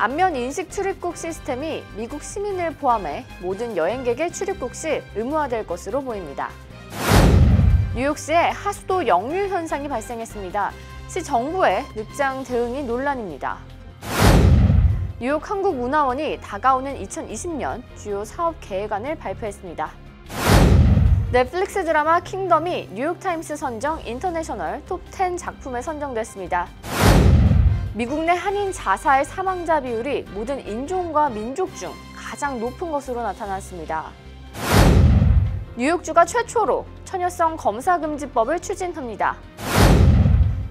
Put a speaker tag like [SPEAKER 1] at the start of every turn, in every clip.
[SPEAKER 1] 안면 인식 출입국 시스템이 미국 시민을 포함해 모든 여행객의 출입국 시 의무화될 것으로 보입니다. 뉴욕시에 하수도 역류 현상이 발생했습니다. 시 정부의 늑장 대응이 논란입니다. 뉴욕 한국문화원이 다가오는 2020년 주요 사업 계획안을 발표했습니다. 넷플릭스 드라마 킹덤이 뉴욕타임스 선정 인터내셔널 톱10 작품에 선정됐습니다. 미국 내 한인 자살 사망자 비율이 모든 인종과 민족 중 가장 높은 것으로 나타났습니다. 뉴욕주가 최초로 처녀성 검사금지법을 추진합니다.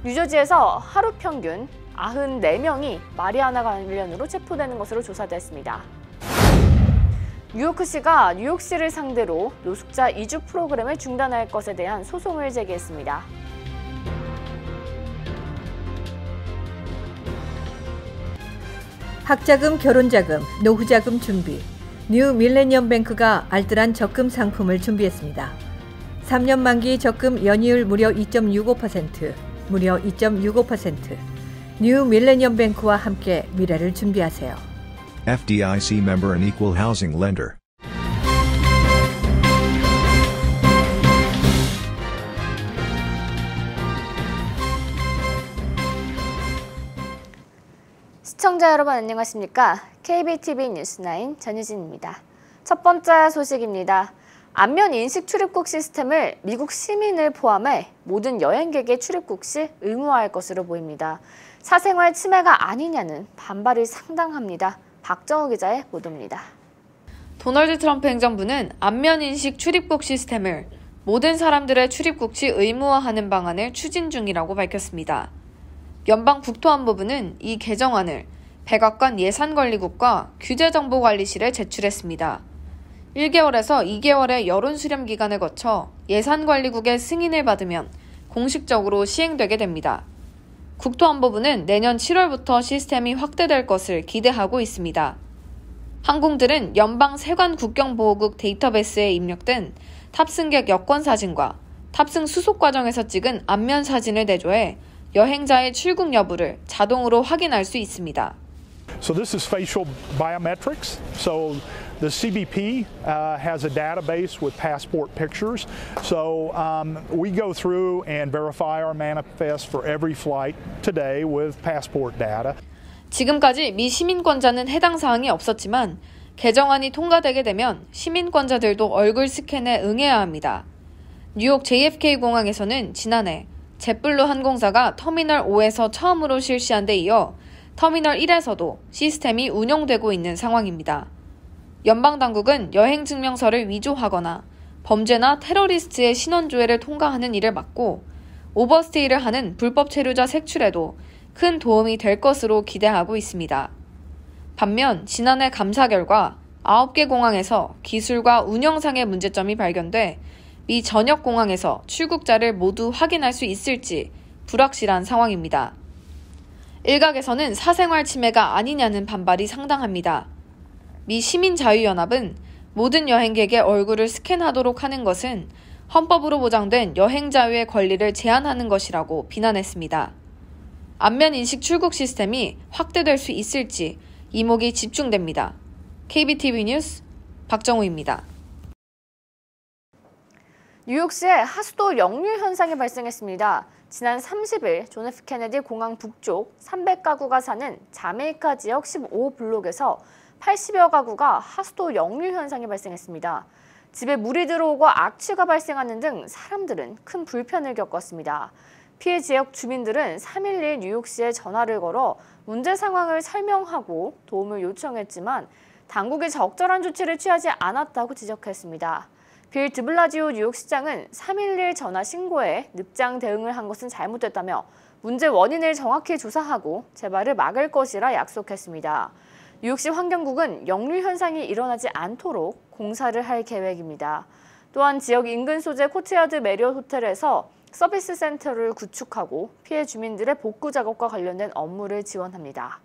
[SPEAKER 1] 뉴저지에서 하루 평균 94명이 마리아나 관련으로 체포되는 것으로 조사됐습니다. 뉴요크시가 뉴욕시를 상대로 노숙자 이주 프로그램을 중단할 것에 대한 소송을 제기했습니다.
[SPEAKER 2] 학자금, 결혼자금, 노후자금 준비. 뉴 밀레니엄 뱅크가 알뜰한 적금 상품을 준비했습니다. 3년 만기 적금 연이율 무려 2.65%, 무려 2.65%. 뉴 밀레니엄 뱅크와 함께 미래를 준비하세요.
[SPEAKER 3] FDIC member and equal housing lender.
[SPEAKER 1] 시청자 여러분 안녕하십니까? KBTV 뉴스9 전유진입니다. 첫 번째 소식입니다. 안면 인식 출입국 시스템을 미국 시민을 포함해 모든 여행객의 출입국 시 의무화할 것으로 보입니다. 사생활 침해가 아니냐는 반발이 상당합니다. 박정우 기자의 보도입니다.
[SPEAKER 4] 도널드 트럼프 행정부는 안면 인식 출입국 시스템을 모든 사람들의 출입국 시 의무화하는 방안을 추진 중이라고 밝혔습니다. 연방 국토안보부는 이 개정안을 백악관 예산관리국과 규제정보관리실에 제출했습니다. 1개월에서 2개월의 여론 수렴 기간을 거쳐 예산관리국의 승인을 받으면 공식적으로 시행되게 됩니다. 국토안보부는 내년 7월부터 시스템이 확대될 것을 기대하고 있습니다. 항공들은 연방 세관 국경보호국 데이터베이스에 입력된 탑승객 여권 사진과 탑승 수속 과정에서 찍은 안면 사진을 내조해 여행자의 출국 여부를 자동으로 확인할 수 있습니다.
[SPEAKER 5] So this is facial biometrics. So the CBP has a database with passport pictures. So we go through and verify our manifest for every flight today with passport data.
[SPEAKER 4] 지금까지 미 시민권자는 해당 사항이 없었지만 개정안이 통과되게 되면 시민권자들도 얼굴 스캔에 응해야 합니다. 뉴욕 JFK 공항에서는 지난해 jetblue 항공사가 터미널 5에서 처음으로 실시한 데 이어 터미널 1에서도 시스템이 운용되고 있는 상황입니다. 연방당국은 여행증명서를 위조하거나 범죄나 테러리스트의 신원조회를 통과하는 일을 막고 오버스테이를 하는 불법 체류자 색출에도 큰 도움이 될 것으로 기대하고 있습니다. 반면 지난해 감사 결과 9개 공항에서 기술과 운영상의 문제점이 발견돼 미 전역 공항에서 출국자를 모두 확인할 수 있을지 불확실한 상황입니다. 일각에서는 사생활 침해가 아니냐는 반발이 상당합니다. 미 시민자유연합은 모든 여행객의 얼굴을 스캔하도록 하는 것은 헌법으로 보장된 여행 자유의 권리를 제한하는 것이라고 비난했습니다. 안면 인식 출국 시스템이 확대될 수 있을지 이목이 집중됩니다. KBTV 뉴스 박정우입니다.
[SPEAKER 1] 뉴욕시에 하수도 역류 현상이 발생했습니다. 지난 30일 존 F 케네디 공항 북쪽 300가구가 사는 자메이카 지역 15블록에서 80여 가구가 하수도 역류 현상이 발생했습니다. 집에 물이 들어오고 악취가 발생하는 등 사람들은 큰 불편을 겪었습니다. 피해 지역 주민들은 3.11 뉴욕시에 전화를 걸어 문제 상황을 설명하고 도움을 요청했지만 당국이 적절한 조치를 취하지 않았다고 지적했습니다. 빌 드블라지오 뉴욕시장은 3.11 전화 신고에 늑장 대응을 한 것은 잘못됐다며 문제 원인을 정확히 조사하고 재발을 막을 것이라 약속했습니다. 뉴욕시 환경국은 역류 현상이 일어나지 않도록 공사를 할 계획입니다. 또한 지역 인근 소재 코트야드 메리엇 호텔에서 서비스 센터를 구축하고 피해 주민들의 복구 작업과 관련된 업무를 지원합니다.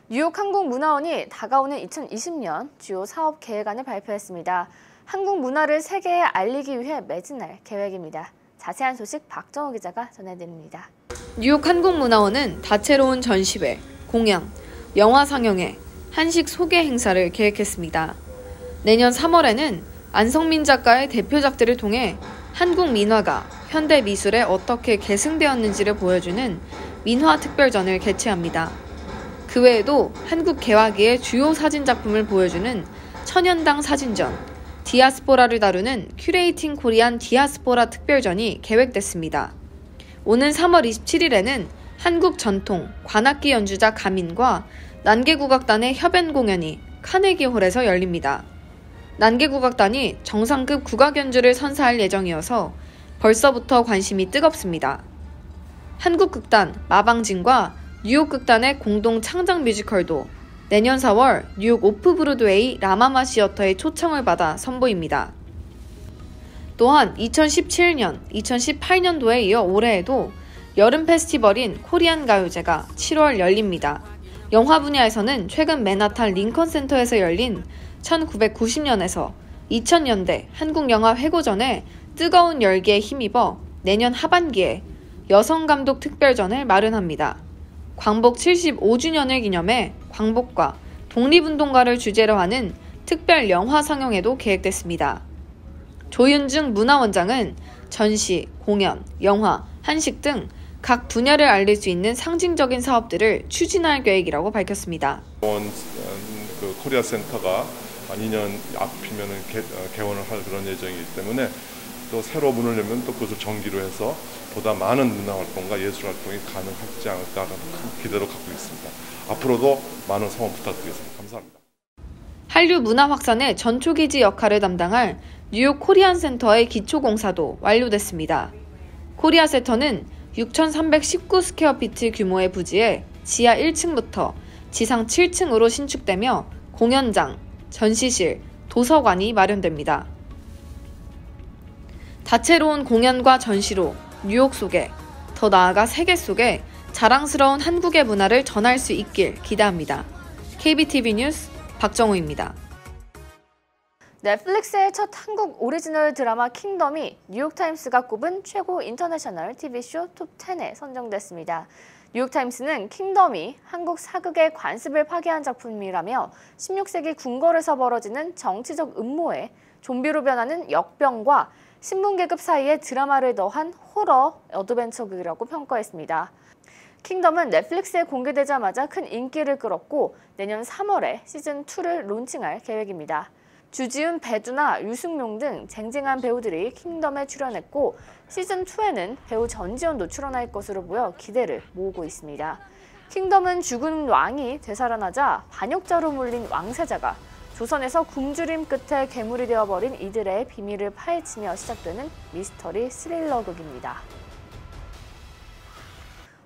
[SPEAKER 1] 뉴욕 한국문화원이 다가오는 2020년 주요 사업 계획안을 발표했습니다. 한국 문화를 세계에 알리기 위해 매진할 계획입니다. 자세한 소식 박정우 기자가 전해드립니다.
[SPEAKER 4] 뉴욕 한국문화원은 다채로운 전시회, 공연, 영화 상영회, 한식 소개 행사를 계획했습니다. 내년 3월에는 안성민 작가의 대표작들을 통해 한국 민화가 현대 미술에 어떻게 계승되었는지를 보여주는 민화 특별전을 개최합니다. 그 외에도 한국 개화기의 주요 사진 작품을 보여주는 천연당 사진전, 디아스포라를 다루는 큐레이팅 코리안 디아스포라 특별전이 계획됐습니다. 오는 3월 27일에는 한국 전통 관악기 연주자 가민과 난개국악단의 협연 공연이 카네기홀에서 열립니다. 난개국악단이 정상급 국악 연주를 선사할 예정이어서 벌써부터 관심이 뜨겁습니다. 한국극단 마방진과 뉴욕극단의 공동 창작 뮤지컬도 내년 4월 뉴욕 오프 브로드웨이 라마마 시어터의 초청을 받아 선보입니다. 또한 2017년, 2018년도에 이어 올해에도 여름 페스티벌인 코리안 가요제가 7월 열립니다. 영화 분야에서는 최근 맨하탄 링컨 센터에서 열린 1990년에서 2000년대 한국 영화 회고전에 뜨거운 열기에 힘입어 내년 하반기에 여성 감독 특별전을 마련합니다. 광복 75주년을 기념해 광복과 독립운동가를 주제로 하는 특별 영화 상영회도 계획됐습니다. 조윤중 문화원장은 전시, 공연, 영화, 한식 등 각 분야를 알릴 수 있는 상징적인 사업들을 추진할 계획이라고 밝혔습니다.
[SPEAKER 6] 그 코리아 센터가 2년 앞이면 개원을 할 그런 예정이기 때문에 또 새로 문을 열면 또 그것을 정기로 해서 보다 많은 문화활동과 예술활동이 가능하지 않을까라는 큰 기대로 갖고 있습니다. 앞으로도 많은 성원 부탁드리겠습니다. 감사합니다.
[SPEAKER 4] 한류 문화 확산의 전초기지 역할을 담당할 뉴욕 코리안 센터의 기초공사도 완료됐습니다. 코리아 센터는 6,319스퀘어피트 규모의 부지에 지하 1층부터 지상 7층으로 신축되며 공연장, 전시실, 도서관이 마련됩니다. 다채로운 공연과 전시로 뉴욕 속에, 더 나아가 세계 속에 자랑스러운 한국의 문화를 전할 수 있길 기대합니다. KBTV 뉴스 박정우입니다.
[SPEAKER 1] 넷플릭스의 첫 한국 오리지널 드라마 킹덤이 뉴욕타임스가 꼽은 최고 인터내셔널 TV쇼 톱10에 선정됐습니다. 뉴욕타임스는 킹덤이 한국 사극의 관습을 파괴한 작품이라며 16세기 궁궐에서 벌어지는 정치적 음모에 좀비로 변하는 역병과 신분계급 사이에 드라마를 더한 호러 어드벤처극이라고 평가했습니다. 킹덤은 넷플릭스에 공개되자마자 큰 인기를 끌었고 내년 3월에 시즌2를 론칭할 계획입니다. 주지훈, 배두나, 유승용 등 쟁쟁한 배우들이 킹덤에 출연했고 시즌2에는 배우 전지현도 출연할 것으로 보여 기대를 모으고 있습니다. 킹덤은 죽은 왕이 되살아나자 반역자로 물린 왕세자가 조선에서 굶주림 끝에 괴물이 되어버린 이들의 비밀을 파헤치며 시작되는 미스터리 스릴러극입니다.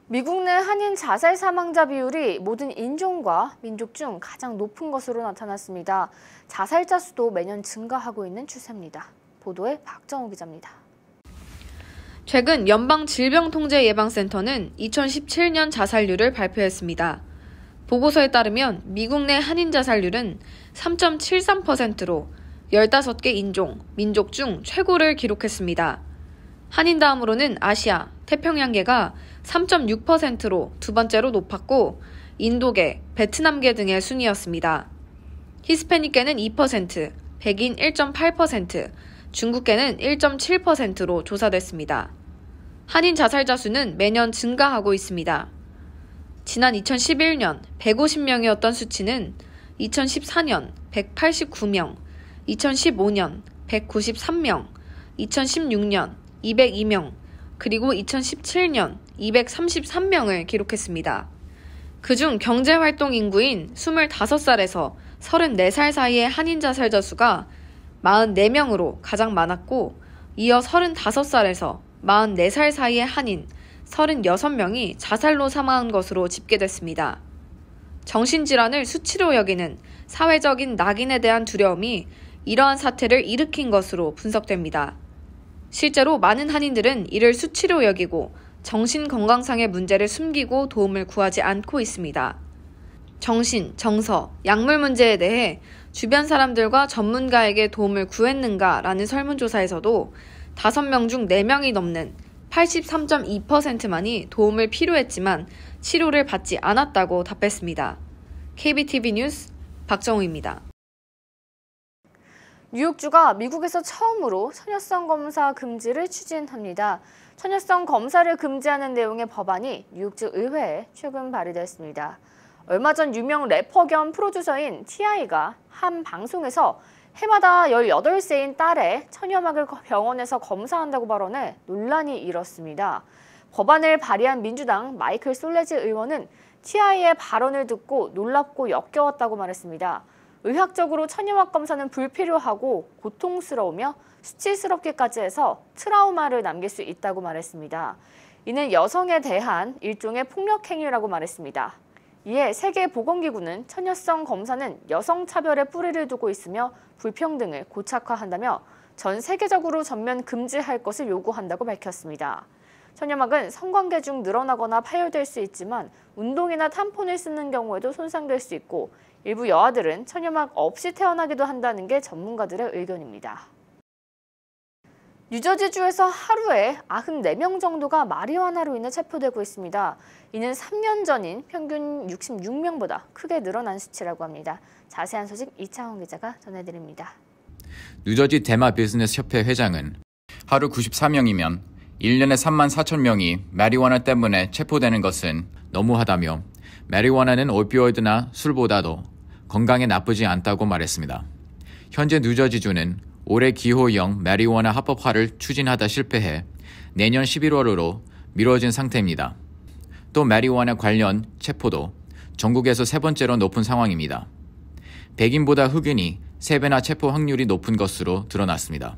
[SPEAKER 1] 미국 내 한인 자살 사망자 비율이 모든 인종과 민족 중 가장 높은 것으로 나타났습니다. 자살자 수도 매년 증가하고 있는 추세입니다. 보도에 박정우 기자입니다.
[SPEAKER 4] 최근 연방질병통제예방센터는 2017년 자살률을 발표했습니다. 보고서에 따르면 미국 내 한인 자살률은 3.73%로 15개 인종, 민족 중 최고를 기록했습니다. 한인 다음으로는 아시아, 태평양계가 3.6%로 두 번째로 높았고 인도계, 베트남계 등의 순이었습니다. 히스패닉계는 2%, 백인 1.8%, 중국계는 1.7%로 조사됐습니다. 한인 자살자 수는 매년 증가하고 있습니다. 지난 2011년 150명이었던 수치는 2014년 189명, 2015년 193명, 2016년 202명, 그리고 2017년 233명을 기록했습니다. 그중 경제활동 인구인 25살에서 34살 사이의 한인 자살자 수가 44명으로 가장 많았고 이어 35살에서 44살 사이의 한인 36명이 자살로 사망한 것으로 집계됐습니다. 정신질환을 수치로 여기는 사회적인 낙인에 대한 두려움이 이러한 사태를 일으킨 것으로 분석됩니다. 실제로 많은 한인들은 이를 수치로 여기고 정신건강상의 문제를 숨기고 도움을 구하지 않고 있습니다. 정신, 정서, 약물 문제에 대해 주변 사람들과 전문가에게 도움을 구했는가라는 설문조사에서도 5명 중 4명이 넘는 83.2%만이 도움을 필요했지만 치료를 받지 않았다고 답했습니다. KBTV 뉴스 박정우입니다.
[SPEAKER 1] 뉴욕주가 미국에서 처음으로 처녀성 검사 금지를 추진합니다. 처녀성 검사를 금지하는 내용의 법안이 뉴욕주 의회에 최근 발의됐습니다. 얼마 전 유명 래퍼 겸 프로듀서인 T.I.가 한 방송에서 해마다 18세인 딸의 천여막을 병원에서 검사한다고 발언해 논란이 일었습니다. 법안을 발의한 민주당 마이클 솔레지 의원은 T.I.의 발언을 듣고 놀랍고 역겨웠다고 말했습니다. 의학적으로 천여막 검사는 불필요하고 고통스러우며 수치스럽기까지 해서 트라우마를 남길 수 있다고 말했습니다. 이는 여성에 대한 일종의 폭력 행위라고 말했습니다. 이에 세계보건기구는 처녀성 검사는 여성차별에 뿌리를 두고 있으며 불평등을 고착화한다며 전 세계적으로 전면 금지할 것을 요구한다고 밝혔습니다. 천여막은 성관계 중 늘어나거나 파열될 수 있지만 운동이나 탐폰을 쓰는 경우에도 손상될 수 있고 일부 여아들은 천여막 없이 태어나기도 한다는 게 전문가들의 의견입니다. 뉴저지주에서 하루에 94명 정도가 마리화나로 인해 체포되고 있습니다. 이는 3년 전인 평균 66명보다 크게 늘어난 수치라고 합니다. 자세한 소식 이창훈 기자가 전해드립니다.
[SPEAKER 7] 뉴저지 대마 비즈니스 협회 회장은 하루 94명이면 1년에 3만 4천 명이 마리화나 때문에 체포되는 것은 너무하다며 마리화나는 오피오이드나 술보다도 건강에 나쁘지 않다고 말했습니다. 현재 뉴저지주는 올해 기호형 마리화나 합법화를 추진하다 실패해 내년 11월으로 미뤄진 상태입니다. 또 마리화나 관련 체포도 전국에서 세 번째로 높은 상황입니다. 백인보다 흑인이 3배나 체포 확률이 높은 것으로 드러났습니다.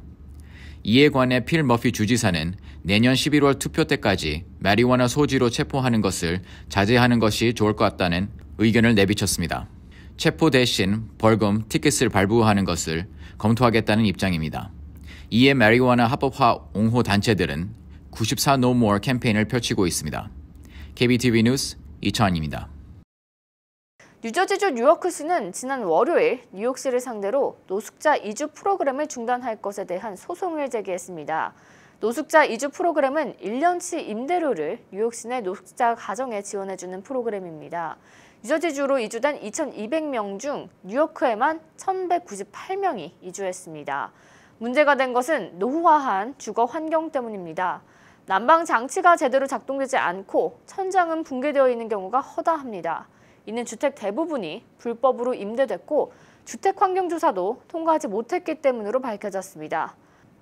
[SPEAKER 7] 이에 관해 필 머피 주지사는 내년 11월 투표 때까지 마리화나 소지로 체포하는 것을 자제하는 것이 좋을 것 같다는 의견을 내비쳤습니다. 체포 대신 벌금, 티켓을 발부하는 것을 검토하겠다는 입장입니다. 이에 마리화나 합법화 옹호 단체들은 94 No More 캠페인을 펼치고 있습니다. KBTV 뉴스 이창환입니다.
[SPEAKER 1] 뉴저지주 뉴워크시는 지난 월요일 뉴욕시를 상대로 노숙자 이주 프로그램을 중단할 것에 대한 소송을 제기했습니다. 노숙자 이주 프로그램은 1년치 임대료를 뉴욕시 내 노숙자 가정에 지원해주는 프로그램입니다. 뉴저지주로 이주된 2,200명 중 뉴요크에만 1,198명이 이주했습니다. 문제가 된 것은 노후화한 주거 환경 때문입니다. 난방 장치가 제대로 작동되지 않고 천장은 붕괴되어 있는 경우가 허다합니다. 이는 주택 대부분이 불법으로 임대됐고 주택환경조사도 통과하지 못했기 때문으로 밝혀졌습니다.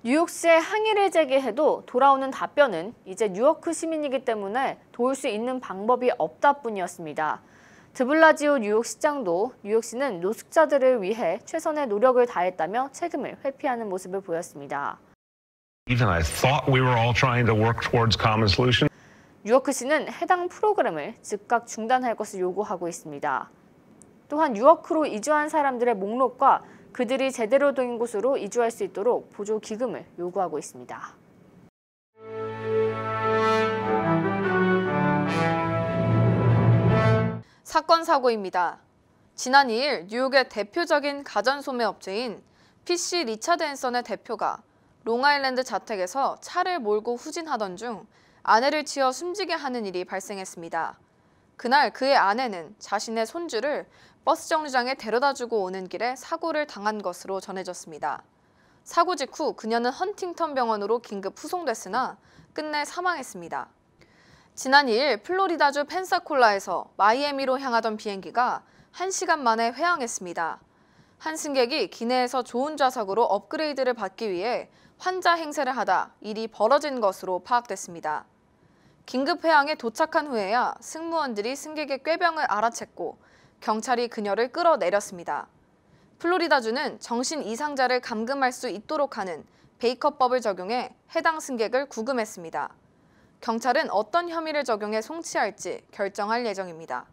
[SPEAKER 1] 뉴욕시에 항의를 제기해도 돌아오는 답변은 이제 뉴요크 시민이기 때문에 도울 수 있는 방법이 없다 뿐이었습니다. 드블라지오 뉴욕시장도 뉴욕시는 노숙자들을 위해 최선의 노력을 다했다며 책임을 회피하는 모습을 보였습니다.
[SPEAKER 8] Even I thought we were all trying to work towards common solutions.
[SPEAKER 1] 뉴워크시는 해당 프로그램을 즉각 중단할 것을 요구하고 있습니다. 또한 뉴워크로 이주한 사람들의 목록과 그들이 제대로 된 곳으로 이주할 수 있도록 보조 기금을 요구하고 있습니다.
[SPEAKER 4] 사건 사고입니다. 지난 2일 뉴욕의 대표적인 가전소매 업체인 PC 리차드 앤선의 대표가 롱아일랜드 자택에서 차를 몰고 후진하던 중 아내를 치어 숨지게 하는 일이 발생했습니다. 그날 그의 아내는 자신의 손주를 버스 정류장에 데려다주고 오는 길에 사고를 당한 것으로 전해졌습니다. 사고 직후 그녀는 헌팅턴 병원으로 긴급 후송됐으나 끝내 사망했습니다. 지난 2일 플로리다주 펜사콜라에서 마이애미로 향하던 비행기가 1시간 만에 회항했습니다. 한 승객이 기내에서 좋은 좌석으로 업그레이드를 받기 위해 환자 행세를 하다 일이 벌어진 것으로 파악됐습니다. 긴급 회항에 도착한 후에야 승무원들이 승객의 꾀병을 알아챘고 경찰이 그녀를 끌어내렸습니다. 플로리다주는 정신 이상자를 감금할 수 있도록 하는 베이커법을 적용해 해당 승객을 구금했습니다. 경찰은 어떤 혐의를 적용해 송치할지 결정할 예정입니다.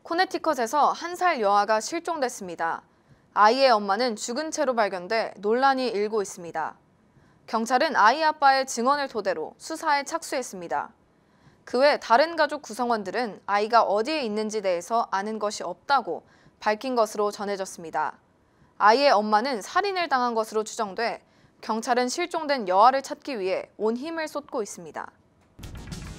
[SPEAKER 4] 코네티컷에서 1살 여아가 실종됐습니다. 아이의 엄마는 죽은 채로 발견돼 논란이 일고 있습니다. 경찰은 아이 아빠의 증언을 토대로 수사에 착수했습니다. 그 외 다른 가족 구성원들은 아이가 어디에 있는지 대해서 아는 것이 없다고 밝힌 것으로 전해졌습니다. 아이의 엄마는 살인을 당한 것으로 추정돼 경찰은 실종된 여아를 찾기 위해 온 힘을 쏟고 있습니다.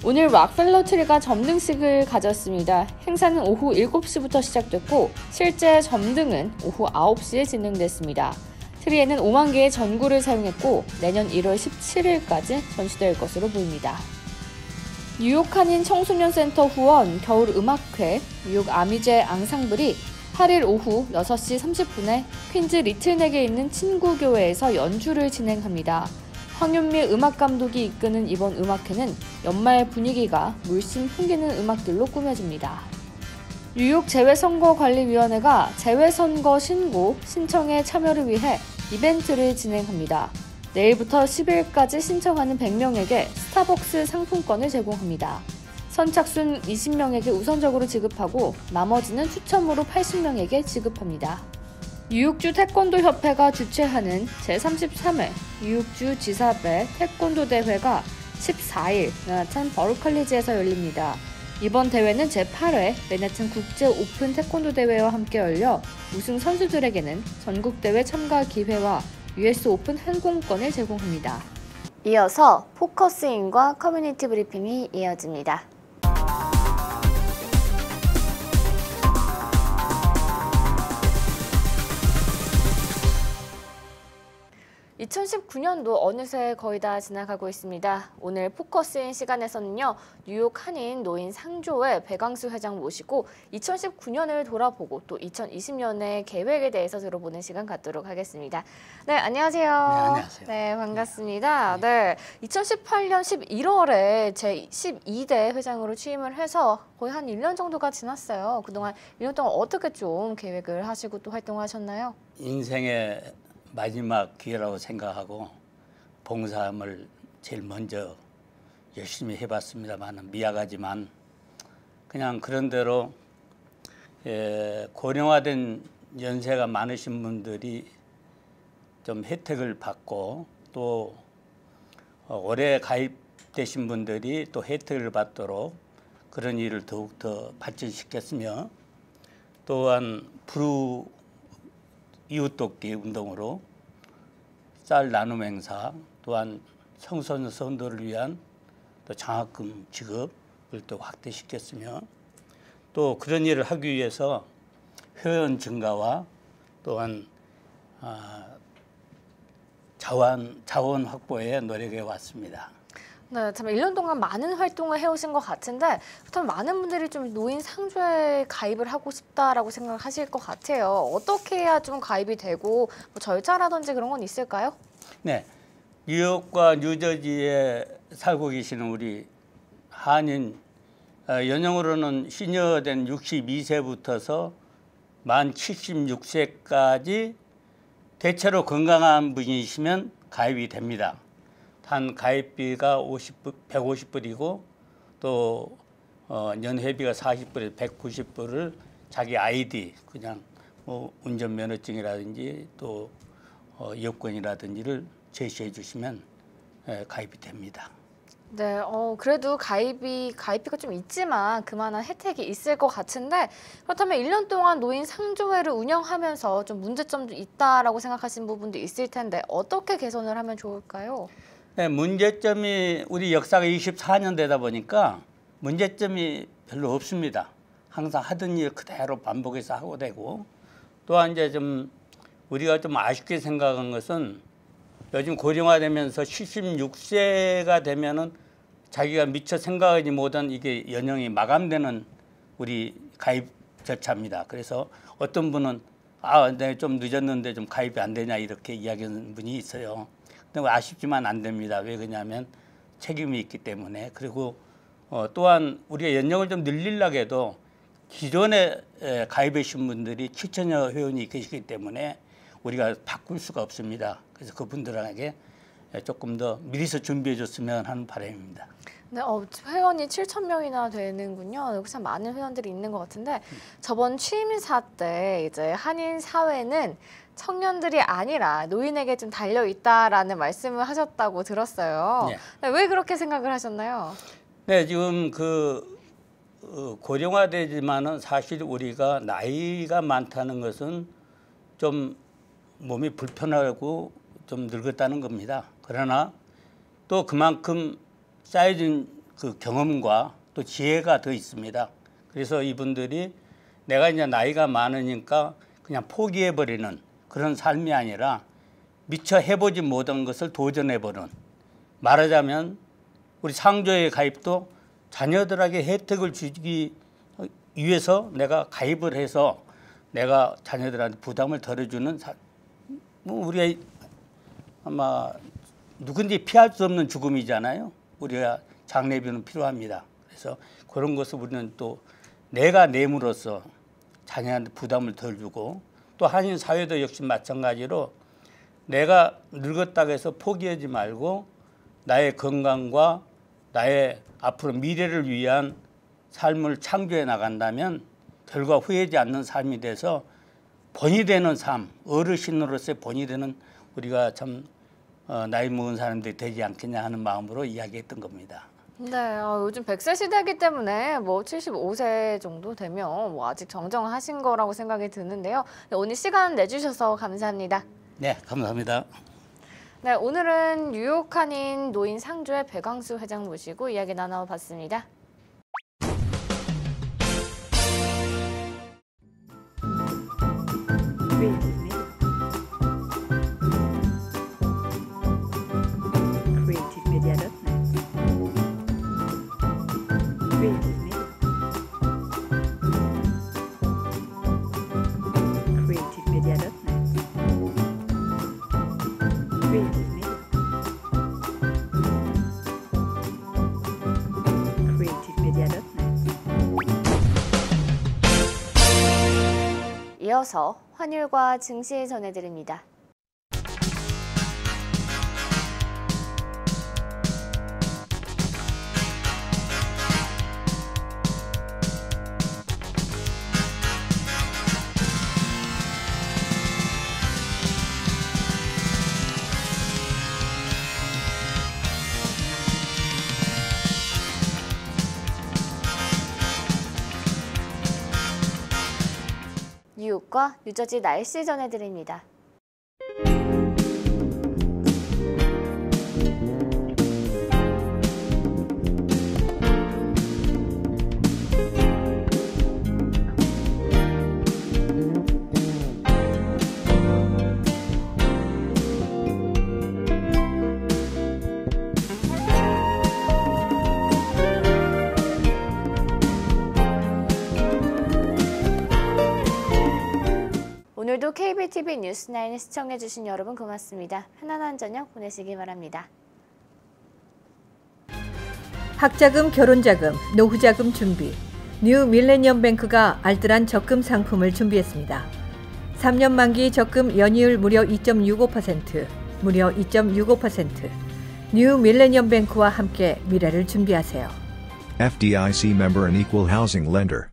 [SPEAKER 1] 오늘 락펠러 트리가 점등식을 가졌습니다. 행사는 오후 7시부터 시작됐고 실제 점등은 오후 9시에 진행됐습니다. 트리에는 5만 개의 전구를 사용했고 내년 1월 17일까지 전시될 것으로 보입니다. 뉴욕 한인 청소년 센터 후원 겨울 음악회 뉴욕 아미제 앙상블이 8일 오후 6시 30분에 퀸즈 리틀넥에 있는 친구교회에서 연주를 진행합니다. 황윤미 음악감독이 이끄는 이번 음악회는 연말 분위기가 물씬 풍기는 음악들로 꾸며집니다. 뉴욕 재외선거관리위원회가 재외선거 신고 신청에 참여를 위해 이벤트를 진행합니다. 내일부터 10일까지 신청하는 100명에게 스타벅스 상품권을 제공합니다. 선착순 20명에게 우선적으로 지급하고 나머지는 추첨으로 80명에게 지급합니다. 뉴욕주 태권도 협회가 주최하는 제33회 뉴욕주 지사배 태권도 대회가 14일 맨하탄 버클리지에서 열립니다. 이번 대회는 제8회 맨하탄 국제 오픈 태권도 대회와 함께 열려 우승 선수들에게는 전국대회 참가 기회와 US 오픈 항공권을 제공합니다. 이어서 포커스인과 커뮤니티 브리핑이 이어집니다. 2019년도 어느새 거의 다 지나가고 있습니다. 오늘 포커스인 시간에서는요. 뉴욕 한인 노인 상조회 배광수 회장 모시고 2019년을 돌아보고 또 2020년의 계획에 대해서 들어보는 시간 갖도록 하겠습니다. 네, 안녕하세요.
[SPEAKER 9] 네, 안녕하세요.
[SPEAKER 1] 네, 반갑습니다. 네, 2018년 11월에 제12대 회장으로 취임을 해서 거의 한 1년 정도가 지났어요. 그동안 1년 동안 어떻게 좀 계획을 하시고 또 활동하셨나요?
[SPEAKER 9] 인생의 마지막 기회라고 생각하고 봉사함을 제일 먼저 열심히 해봤습니다만 미약하지만 그냥 그런 대로 고령화된 연세가 많으신 분들이 좀 혜택을 받고 또 올해 가입되신 분들이 또 혜택을 받도록 그런 일을 더욱더 발전시켰으며 또한 불우 이웃돕기 운동으로 쌀 나눔 행사 또한 청소년 선도를 위한 또 장학금 지급을 또 확대시켰으며 또 그런 일을 하기 위해서 회원 증가와 또한 자원 확보에 노력해 왔습니다.
[SPEAKER 1] 네, 참 1년 동안 많은 활동을 해오신 것 같은데 그렇다면 많은 분들이 좀 노인 상조에 가입을 하고 싶다라고 생각을 하실 것 같아요. 어떻게 해야 좀 가입이 되고 뭐 절차라든지 그런 건 있을까요? 네,
[SPEAKER 9] 뉴욕과 뉴저지에 살고 계시는 우리 한인 연령으로는 시니어된 62세부터서 만 76세까지 대체로 건강한 분이시면 가입이 됩니다. 단 가입비가 150불이고 또 연회비가 40불에서 190불을 자기 아이디 그냥 뭐 운전면허증이라든지 또 여권이라든지를 제시해 주시면 가입이 됩니다.
[SPEAKER 1] 네, 그래도 가입비가 좀 있지만 그만한 혜택이 있을 것 같은데 그렇다면 1년 동안 노인 상조회를 운영하면서 좀 문제점도 있다라고 생각하시는 부분도 있을 텐데 어떻게 개선을 하면 좋을까요?
[SPEAKER 9] 네, 문제점이 우리 역사가 24년 되다 보니까 문제점이 별로 없습니다. 항상 하던 일 그대로 반복해서 하고 되고 또한 이제 좀 우리가 좀 아쉽게 생각한 것은 요즘 고령화되면서 76세가 되면은 자기가 미처 생각하지 못한 이게 연령이 마감되는 우리 가입 절차입니다. 그래서 어떤 분은 네, 좀 늦었는데 좀 가입이 안 되냐 이렇게 이야기하는 분이 있어요. 근데 아쉽지만 안 됩니다. 왜 그러냐면 책임이 있기 때문에. 그리고 또한 우리가 연령을 좀 늘리려고 해도 기존에 가입하신 분들이 7천여 회원이 계시기 때문에 우리가 바꿀 수가 없습니다. 그래서 그분들에게 조금 더 미리서 준비해 줬으면 하는 바람입니다.
[SPEAKER 1] 네, 회원이 7,000명이나 되는군요. 여기 참 많은 회원들이 있는 것 같은데 저번 취임사 때 이제 한인 사회는 청년들이 아니라 노인에게 좀 달려 있다라는 말씀을 하셨다고 들었어요.
[SPEAKER 9] 네.
[SPEAKER 1] 네, 왜 그렇게 생각을 하셨나요?
[SPEAKER 9] 네, 지금 고령화되지만은 사실 우리가 나이가 많다는 것은 좀 몸이 불편하고 좀 늙었다는 겁니다. 그러나 또 그만큼 쌓여진 그 경험과 또 지혜가 더 있습니다. 그래서 이분들이 내가 이제 나이가 많으니까 그냥 포기해버리는 그런 삶이 아니라 미처 해보지 못한 것을 도전해보는, 말하자면 우리 상조회 가입도 자녀들에게 혜택을 주기 위해서 내가 가입을 해서 내가 자녀들한테 부담을 덜어주는, 뭐 우리가 아마 누군지 피할 수 없는 죽음이잖아요. 우리가 장례비는 필요합니다. 그래서 그런 것을 우리는 또 내가 내므로써 자녀한테 부담을 덜 주고, 또 한인 사회도 역시 마찬가지로 내가 늙었다고 해서 포기하지 말고 나의 건강과 나의 앞으로 미래를 위한 삶을 창조해 나간다면 결과 후회하지 않는 삶이 돼서 본이 되는 삶, 어르신으로서의 본이 되는 우리가 참 나이 먹은 사람들이 되지 않겠냐 하는 마음으로 이야기했던 겁니다.
[SPEAKER 1] 네, 요즘 100세 시대이기 때문에 뭐 75세 정도 되면 뭐 아직 정정하신 거라고 생각이 드는데요. 네, 오늘 시간 내주셔서 감사합니다.
[SPEAKER 9] 네, 감사합니다.
[SPEAKER 1] 네, 오늘은 뉴욕 한인 노인 상조의 배광수 회장 모시고 이야기 나눠봤습니다. 이어서 환율과 증시 전해드립니다. 뉴욕과 뉴저지 날씨 전해드립니다. 오늘도 KBTV 뉴스9 시청해주신 여러분 고맙습니다. 편안한 저녁 보내시기 바랍니다.
[SPEAKER 2] 학자금, 결혼자금, 노후자금 준비. 뉴 밀레니엄 뱅크가 알뜰한 적금 상품을 준비했습니다. 3년 만기 적금 연이율 무려 2.65%, 무려 2.65%. 뉴 밀레니엄 뱅크와 함께 미래를 준비하세요.
[SPEAKER 3] FDIC member and equal housing lender.